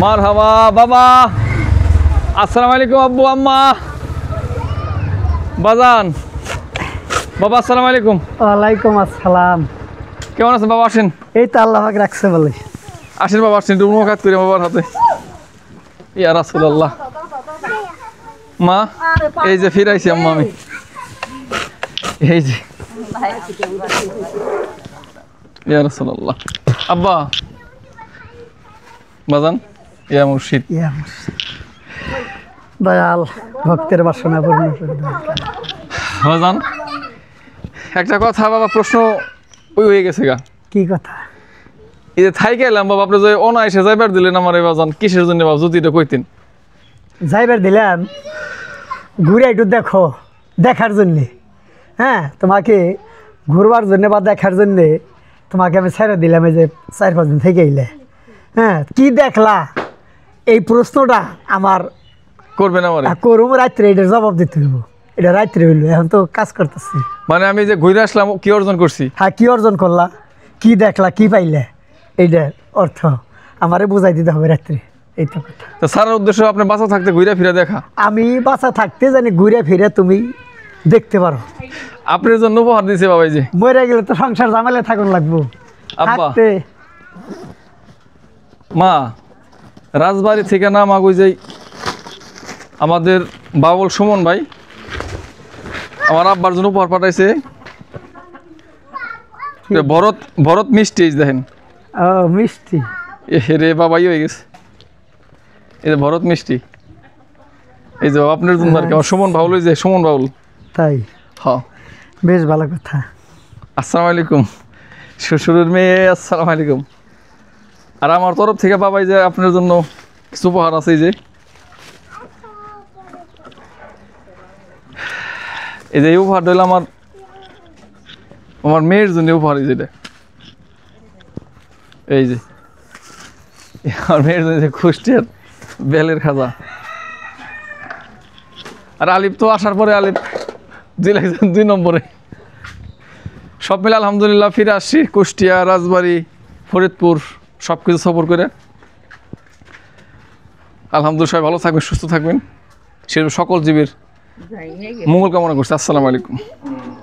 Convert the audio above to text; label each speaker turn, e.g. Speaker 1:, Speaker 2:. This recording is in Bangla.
Speaker 1: মারহাবা বাবা। আসসালামু আলাইকুম আব্বু আম্মা বাজান। বাবা আসসালামু আলাইকুম।
Speaker 2: ওয়ালাইকুম আসসালাম।
Speaker 1: কেমন আছেন বাবা? আসেন।
Speaker 2: এই তো আল্লাহ পাক রাখছে বলে।
Speaker 1: আসেন বাবা, আসেন একটু মুখাত করি বাবার হাতে। ইয়া রাসূলুল্লাহ। মা এই যে ফিরাইছি আম্মা আমি, এই যে ইয়া রাসূলুল্লাহ। আব্বা বাজান, ইয়া মুর্শিদ।
Speaker 2: দয়াল ভক্তের বাসনা পূর্ণ করে দাও।
Speaker 1: বাজান একটা কথা বাবা, প্রশ্ন ওই হয়ে গেছে গা।
Speaker 2: কি কথা?
Speaker 1: এই যে থাই গেলাম বাবা, আপনি যে অনায়াসে যাইবার দিলেন আমার এই বাজান, কিসের জন্য বাবা যদি এটা কইতেন।
Speaker 2: যাইবার দিলাম ঘুরে একটু দেখো, দেখার জন্যে। হ্যাঁ, তোমাকে ঘুরবার জন্যে বা দেখার জন্যে তোমাকে আমি ছেড়ে দিলাম এই যে 4-5 দিন থেকে এলে। হ্যাঁ, কি দেখলা এই প্রশ্নটা আমার
Speaker 1: করবেন আমার?
Speaker 2: করুম রাত্রে, এটার জবাব দিতে হইব। এটা রাত্রে হইলো, এখন তো কাজ করতেছি।
Speaker 1: মানে আমি যে ঘুরে আসলাম কি অর্জন করছি?
Speaker 2: হ্যাঁ, কি অর্জন করলা, কি দেখলা, কি পাইলে, এইটার অর্থ আমারে বুঝাই দিতে হবে রাত্রে। এই তো কথা।
Speaker 1: তো স্যারের উদ্দেশ্য আপনি বাঁচা থাকতে ঘুরে ফিরে দেখা।
Speaker 2: আমি বাঁচা থাকতে জানি ঘুরে ফিরে তুমি দেখতে পারো।
Speaker 1: আপনার জন্য উপহার দিয়েছে বাবাই যে।
Speaker 2: মরে গেলে তো সংসার ঝামেলা থাকুন লাগবো।
Speaker 1: আব্বা
Speaker 2: থাকতে
Speaker 1: মা রাজবাড়ি থেকে না মাগুই যাই আমাদের বাবুল সুমন ভাই আমার আব্বার জন্য উপহার পাঠাইছে। ভরত ভরত মিষ্টি, এই যে দেখেন।
Speaker 2: ও মিষ্টি।
Speaker 1: এ রে বাবাই হয়ে গেছে। এই যে ভরত মিষ্টি, এই যে আপনার জন্য আর কি। আমার সুমন বাউল, এই যে সুমন বাউল।
Speaker 2: তাই?
Speaker 1: হ্যাঁ,
Speaker 2: বেশ ভালো কথা।
Speaker 1: আসসালামু আলাইকুম শ্বশুরের মেয়ে। আসসালামু আলাইকুম। আর আমার তরফ থেকে বাবাই যে আপনার জন্য কিছু উপহার আছে। এই যে এই উপহারটা হলো আমার আমার মেয়ের জন্য উপহার। এই যেটা, এই যে আমার মেয়ের জন্য যে কুষ্টিয়ার বেলের খাজা। আর আলিফ তো আসার পরে আলিফ 2 নম্বরে। সব মিলে আলহামদুলিল্লাহ ফিরে আসছি কুষ্টিয়া, রাজবাড়ি, ফরিদপুর সব কিছু সফর করে। আলহামদুলিল্লাহ সবাই ভালো থাকবেন, সুস্থ থাকবেন, সে সকল জীবের মঙ্গল কামনা করছি। আসসালামু আলাইকুম।